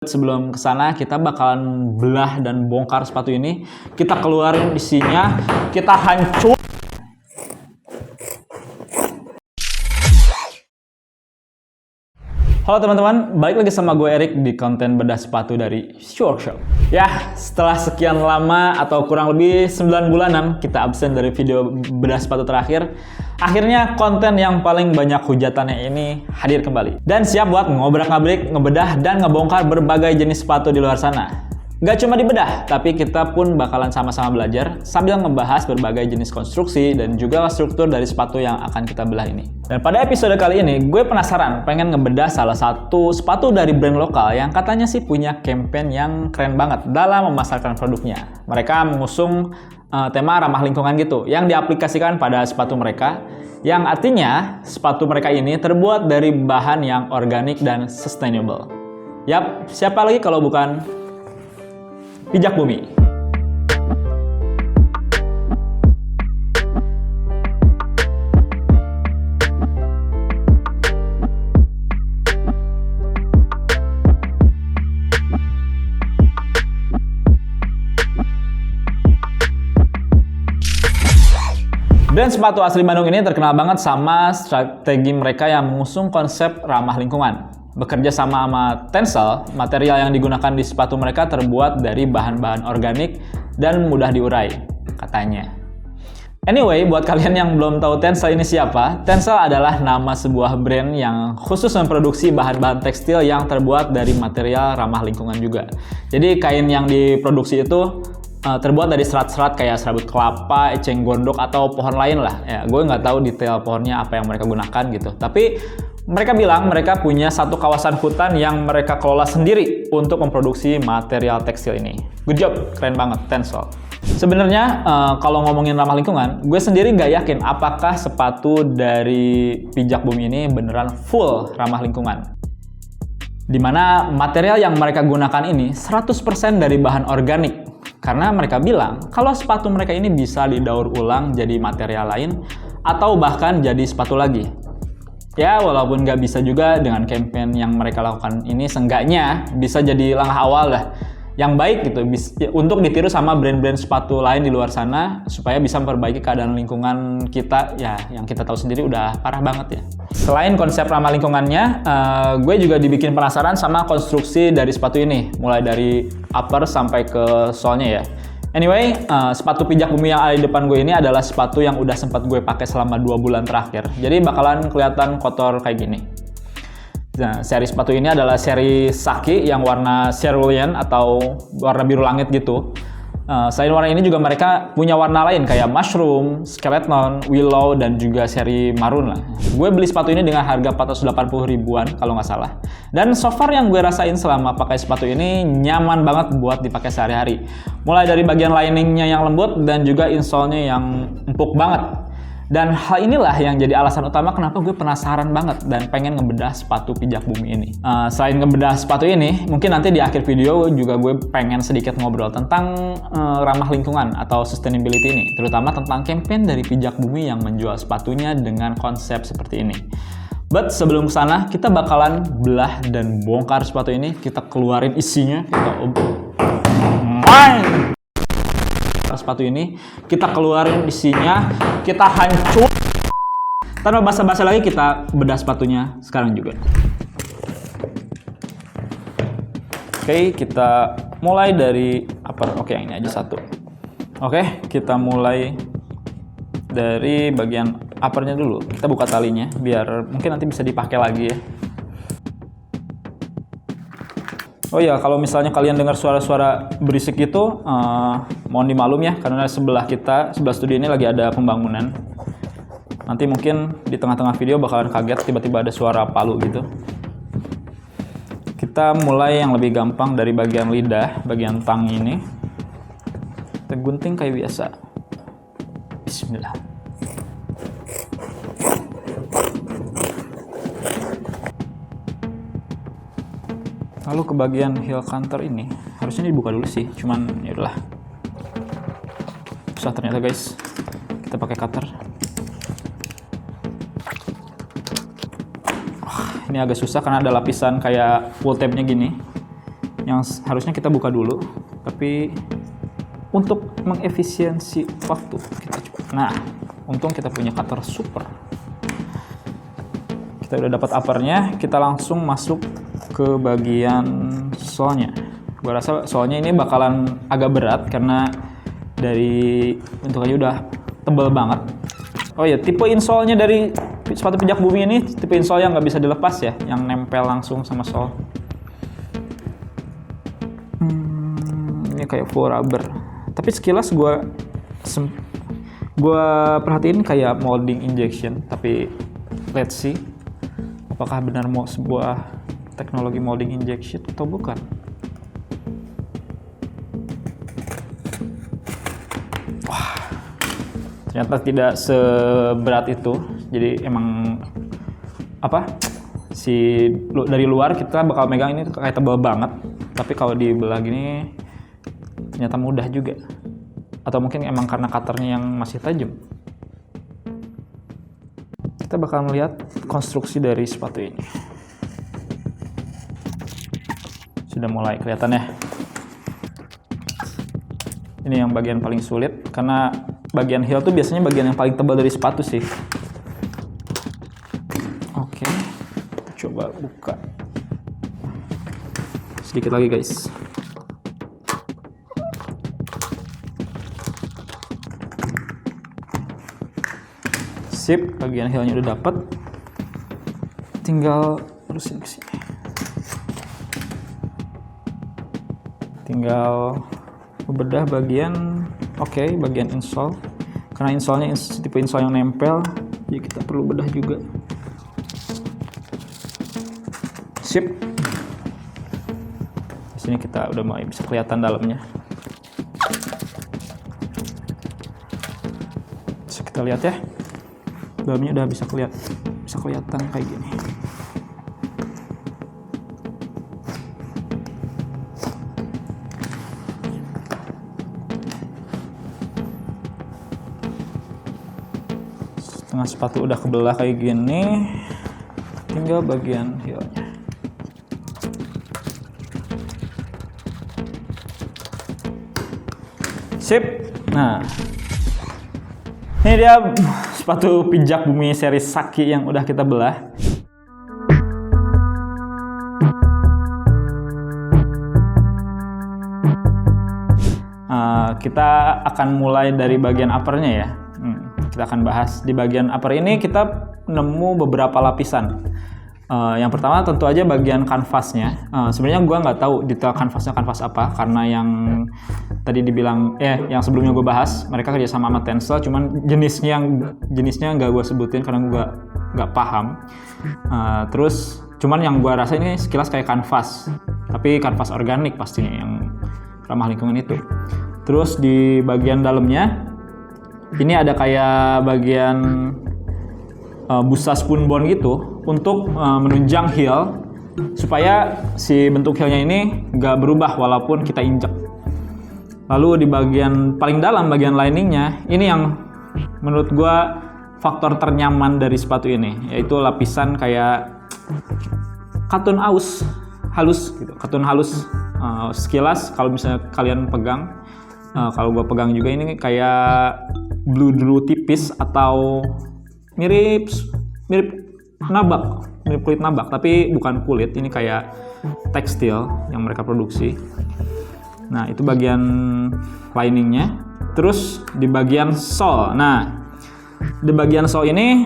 Sebelum ke sana, kita bakalan belah dan bongkar sepatu ini. Kita keluarin isinya, kita hancur. Halo teman-teman, balik lagi sama gue Erik di konten bedah sepatu dari Workshop. Ya, setelah sekian lama atau kurang lebih 9 bulanan kita absen dari video bedah sepatu terakhir, akhirnya konten yang paling banyak hujatannya ini hadir kembali. Dan siap buat ngobrak-ngabrik, ngebedah, dan ngebongkar berbagai jenis sepatu di luar sana. Gak cuma dibedah, tapi kita pun bakalan sama-sama belajar sambil ngebahas berbagai jenis konstruksi dan juga struktur dari sepatu yang akan kita belah ini. Dan pada episode kali ini, gue penasaran pengen ngebedah salah satu sepatu dari brand lokal yang katanya sih punya campaign yang keren banget dalam memasarkan produknya. Mereka mengusung tema ramah lingkungan gitu, yang diaplikasikan pada sepatu mereka, yang artinya sepatu mereka ini terbuat dari bahan yang organik dan sustainable. Yap, siapa lagi kalau bukan Pijak Bumi. Brand sepatu asli Bandung ini terkenal banget sama strategi mereka yang mengusung konsep ramah lingkungan. Bekerja sama Tencel, material yang digunakan di sepatu mereka terbuat dari bahan-bahan organik dan mudah diurai, katanya. Anyway, buat kalian yang belum tahu Tencel ini siapa, Tencel adalah nama sebuah brand yang khusus memproduksi bahan-bahan tekstil yang terbuat dari material ramah lingkungan juga. Jadi kain yang diproduksi itu terbuat dari serat-serat kayak serabut kelapa, eceng gondok, atau pohon lain lah. Ya, gue nggak tahu detail pohonnya apa yang mereka gunakan gitu. Tapi mereka bilang mereka punya satu kawasan hutan yang mereka kelola sendiri untuk memproduksi material tekstil ini. Good job, keren banget, Tencel. Sebenarnya kalau ngomongin ramah lingkungan, gue sendiri nggak yakin apakah sepatu dari Pijak Bumi ini beneran full ramah lingkungan. Dimana material yang mereka gunakan ini 100% dari bahan organik. Karena mereka bilang kalau sepatu mereka ini bisa didaur ulang jadi material lain atau bahkan jadi sepatu lagi. Ya, walaupun nggak bisa juga dengan campaign yang mereka lakukan ini, seenggaknya bisa jadi langkah awal lah yang baik gitu untuk ditiru sama brand-brand sepatu lain di luar sana supaya bisa memperbaiki keadaan lingkungan kita ya, yang kita tahu sendiri udah parah banget ya. Selain konsep ramah lingkungannya, gue juga dibikin penasaran sama konstruksi dari sepatu ini, mulai dari upper sampai ke sole-nya ya. Anyway, sepatu Pijak Bumi yang ada di depan gue ini adalah sepatu yang udah sempat gue pakai selama 2 bulan terakhir. Jadi bakalan kelihatan kotor kayak gini. Nah, seri sepatu ini adalah seri Saki yang warna cerulean atau warna biru langit gitu. Selain warna ini juga mereka punya warna lain kayak mushroom, skeleton, willow, dan juga seri maroon lah. Gue beli sepatu ini dengan harga 480 ribuan kalau nggak salah. Dan so far yang gue rasain selama pakai sepatu ini nyaman banget buat dipakai sehari-hari. Mulai dari bagian liningnya yang lembut dan juga insole-nya yang empuk banget. Dan hal inilah yang jadi alasan utama kenapa gue penasaran banget dan pengen ngebedah sepatu Pijak Bumi ini. Selain ngebedah sepatu ini, mungkin nanti di akhir video juga gue pengen sedikit ngobrol tentang ramah lingkungan atau sustainability ini, terutama tentang campaign dari Pijak Bumi yang menjual sepatunya dengan konsep seperti ini. But sebelum kesana, kita bakalan belah dan bongkar sepatu ini, kita keluarin isinya, sepatu ini, kita keluarin isinya, kita hancur. Tanpa basa-basi lagi, kita bedah sepatunya sekarang juga. Oke, kita mulai dari upper. Oke, yang ini aja satu. Oke, kita mulai dari bagian uppernya dulu. Kita buka talinya, biar mungkin nanti bisa dipakai lagi ya. Oh ya, kalau misalnya kalian dengar suara-suara berisik gitu, mohon dimaklum ya, karena sebelah studio ini lagi ada pembangunan. Nanti mungkin di tengah-tengah video bakalan kaget tiba-tiba ada suara palu gitu. Kita mulai yang lebih gampang dari bagian lidah, bagian tang ini. Kita gunting kayak biasa. Bismillah. Lalu ke bagian heel counter ini, harusnya dibuka dulu sih, cuman ya udahlah. Susah ternyata guys. Kita pakai cutter. Ini agak susah karena ada lapisan kayak pull tab-nya gini. yang harusnya kita buka dulu, tapi untuk mengefisiensi waktu kita coba. Nah, untung kita punya cutter super. Kita udah dapat uppernya, kita langsung masuk ke bagian solnya. Gua rasa solnya ini bakalan agak berat karena dari bentuknya udah tebal banget. Oh ya, tipe insole-nya dari sepatu pijak bumi ini tipe insole yang nggak bisa dilepas ya, yang nempel langsung sama sol. Ini kayak full rubber. Tapi sekilas gue perhatiin kayak molding injection. Tapi let's see, apakah benar mau sebuah teknologi molding injection atau bukan? Wah, ternyata tidak seberat itu. Jadi emang dari luar kita bakal megang ini kayak tebal banget. Tapi kalau dibelah gini ternyata mudah juga. Atau mungkin emang karena cutternya yang masih tajam. Kita bakal melihat konstruksi dari sepatu ini. Sudah mulai kelihatan ya. Ini yang bagian paling sulit karena bagian heel tuh biasanya bagian yang paling tebal dari sepatu sih. Oke, coba buka sedikit lagi guys. Sip, bagian heelnya udah dapet, tinggal terusin ke sini. Tinggal bedah bagian bagian insole. Karena insole-nya tipe insole yang nempel, jadi kita perlu bedah juga. Sip. Di sini kita udah mulai bisa kelihatan dalamnya. Bisa kita lihat ya. Dalamnya udah bisa kelihatan kayak gini. Setengah sepatu udah kebelah kayak gini, tinggal bagian heelnya. Sip. Nah, ini dia sepatu pijak bumi seri Saki yang udah kita belah. Kita akan mulai dari bagian uppernya ya. Kita akan bahas di bagian upper ini kita nemu beberapa lapisan. Yang pertama tentu aja bagian kanvasnya. Sebenarnya gue nggak tahu detail kanvasnya kanvas apa karena yang tadi dibilang yang sebelumnya gue bahas mereka kerja sama Tencel, cuman jenisnya nggak gue sebutin karena gue nggak paham. Terus cuman yang gue rasa ini sekilas kayak kanvas, tapi kanvas organik pastinya yang ramah lingkungan itu. Terus di bagian dalamnya ini ada kayak bagian busa spoonbone gitu untuk menunjang heel supaya si bentuk heelnya ini nggak berubah walaupun kita injek. Lalu di bagian paling dalam bagian liningnya ini yang menurut gua faktor ternyaman dari sepatu ini, yaitu lapisan kayak katun halus gitu. Katun halus sekilas kalau misalnya kalian pegang, kalau gua pegang juga ini kayak blue drew tipis atau mirip kulit nabak, tapi bukan kulit, ini kayak tekstil yang mereka produksi. Nah, itu bagian liningnya. Terus di bagian sole. Nah, di bagian sole ini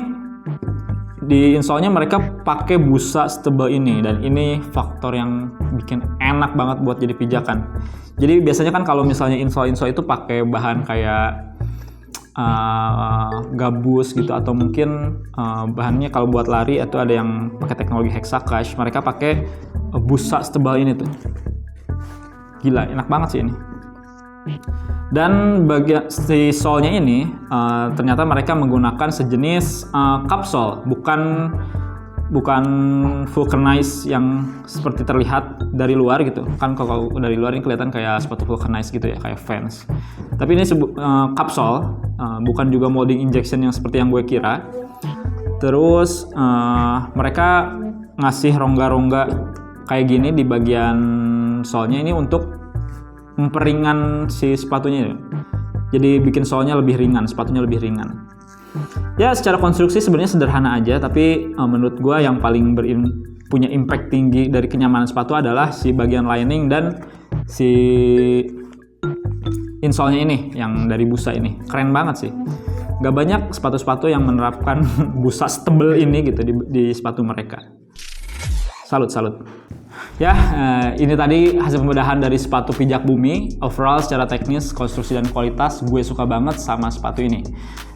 di insole-nya mereka pakai busa setebal ini, dan ini faktor yang bikin enak banget buat jadi pijakan. Jadi biasanya kan kalau misalnya insole itu pakai bahan kayak gabus gitu, atau mungkin bahannya kalau buat lari itu ada yang pakai teknologi hexacache, mereka pakai busa setebal ini tuh. Gila, enak banget sih ini. Dan bagian si sole-nya ini ternyata mereka menggunakan sejenis kapsul, bukan vulcanized yang seperti terlihat dari luar gitu. Kan kalau dari luar ini kelihatan kayak sepatu vulcanized gitu ya, kayak Vans. Tapi ini kapsul, bukan juga molding injection yang seperti yang gue kira. Terus mereka ngasih rongga-rongga kayak gini di bagian solnya ini untuk memperingan si sepatunya. Jadi bikin solnya lebih ringan, sepatunya lebih ringan. Ya secara konstruksi sebenarnya sederhana aja, tapi menurut gue yang paling punya impact tinggi dari kenyamanan sepatu adalah si bagian lining dan si insole-nya ini yang dari busa ini. Keren banget sih. Gak banyak sepatu-sepatu yang menerapkan busa setebel ini gitu di sepatu mereka. Salut. Ya, ini tadi hasil pembedahan dari sepatu pijak bumi. Overall secara teknis, konstruksi dan kualitas gue suka banget sama sepatu ini.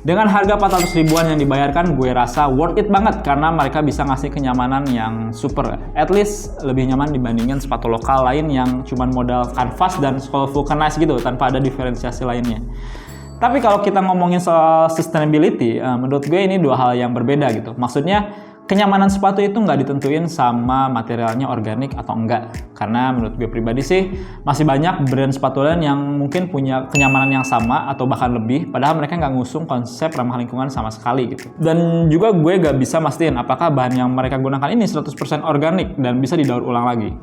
Dengan harga 400 ribuan yang dibayarkan, gue rasa worth it banget karena mereka bisa ngasih kenyamanan yang super. At least lebih nyaman dibandingin sepatu lokal lain yang cuman modal kanvas dan sole vulcanized gitu tanpa ada diferensiasi lainnya. Tapi kalau kita ngomongin soal sustainability, menurut gue ini dua hal yang berbeda gitu. Maksudnya, kenyamanan sepatu itu nggak ditentuin sama materialnya organik atau enggak. Karena menurut gue pribadi sih, masih banyak brand sepatu lain yang mungkin punya kenyamanan yang sama atau bahkan lebih, padahal mereka nggak ngusung konsep ramah lingkungan sama sekali gitu. Dan juga gue nggak bisa mastiin apakah bahan yang mereka gunakan ini 100% organik dan bisa didaur ulang lagi.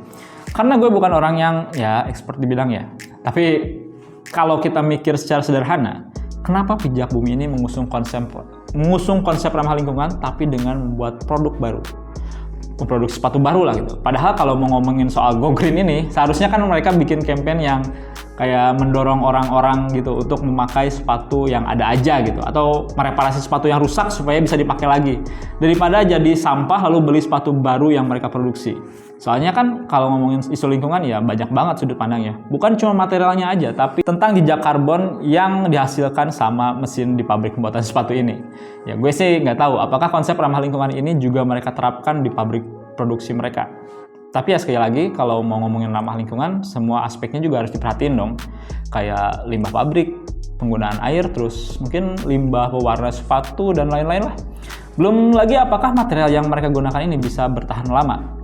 Karena gue bukan orang yang ya expert di bidangnya. Tapi kalau kita mikir secara sederhana, kenapa pijak bumi ini mengusung konsep ramah lingkungan tapi dengan membuat produk baru, produk sepatu baru lah gitu. Padahal kalau mau ngomongin soal Go Green ini, seharusnya kan mereka bikin campaign yang kayak mendorong orang-orang gitu untuk memakai sepatu yang ada aja gitu, atau mereparasi sepatu yang rusak supaya bisa dipakai lagi, daripada jadi sampah lalu beli sepatu baru yang mereka produksi. Soalnya kan kalau ngomongin isu lingkungan ya banyak banget sudut pandangnya. Bukan cuma materialnya aja, tapi tentang jejak karbon yang dihasilkan sama mesin di pabrik pembuatan sepatu ini. Ya gue sih nggak tahu apakah konsep ramah lingkungan ini juga mereka terapkan di pabrik produksi mereka. Tapi ya sekali lagi, kalau mau ngomongin ramah lingkungan, semua aspeknya juga harus diperhatiin dong. Kayak limbah pabrik, penggunaan air, terus mungkin limbah pewarna sepatu, dan lain-lain lah. Belum lagi apakah material yang mereka gunakan ini bisa bertahan lama.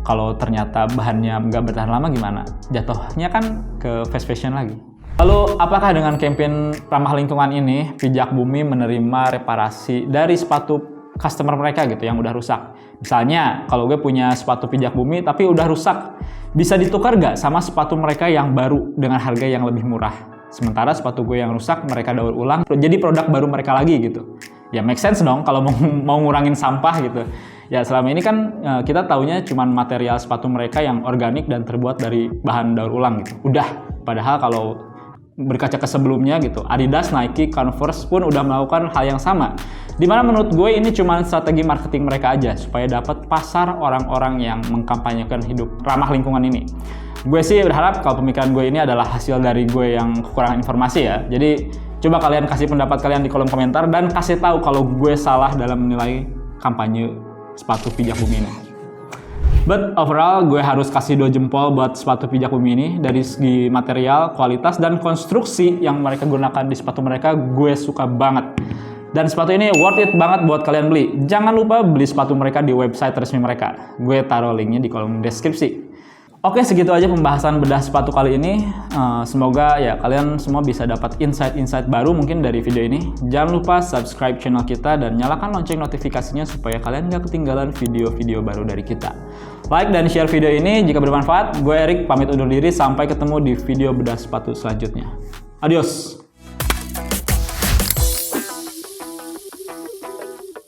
Kalau ternyata bahannya nggak bertahan lama gimana? Jatuhnya kan ke fast fashion lagi. Lalu apakah dengan campaign ramah lingkungan ini, Pijak Bumi menerima reparasi dari sepatu customer mereka gitu yang udah rusak? Misalnya, kalau gue punya sepatu Pijak Bumi tapi udah rusak, bisa ditukar nggak sama sepatu mereka yang baru dengan harga yang lebih murah? Sementara sepatu gue yang rusak mereka daur ulang, jadi produk baru mereka lagi gitu. Ya make sense dong kalau mau ngurangin sampah gitu. Ya selama ini kan kita taunya cuma material sepatu mereka yang organik dan terbuat dari bahan daur ulang gitu. Udah, padahal kalau berkaca ke sebelumnya gitu, Adidas, Nike, Converse pun udah melakukan hal yang sama. Dimana menurut gue ini cuma strategi marketing mereka aja supaya dapat pasar orang-orang yang mengkampanyekan hidup ramah lingkungan ini. Gue sih berharap kalau pemikiran gue ini adalah hasil dari gue yang kekurangan informasi ya. Jadi coba kalian kasih pendapat kalian di kolom komentar dan kasih tahu kalau gue salah dalam menilai kampanye sepatu Pijak Bumi ini. But overall gue harus kasih 2 jempol buat sepatu Pijak Bumi ini. Dari segi material, kualitas, dan konstruksi yang mereka gunakan di sepatu mereka, gue suka banget. Dan sepatu ini worth it banget buat kalian beli. Jangan lupa beli sepatu mereka di website resmi mereka. Gue taruh linknya di kolom deskripsi. Oke, segitu aja pembahasan bedah sepatu kali ini. Semoga ya kalian semua bisa dapat insight-insight baru mungkin dari video ini. Jangan lupa subscribe channel kita dan nyalakan lonceng notifikasinya supaya kalian gak ketinggalan video-video baru dari kita. Like dan share video ini jika bermanfaat. Gue Erik pamit undur diri, sampai ketemu di video bedah sepatu selanjutnya. Adios!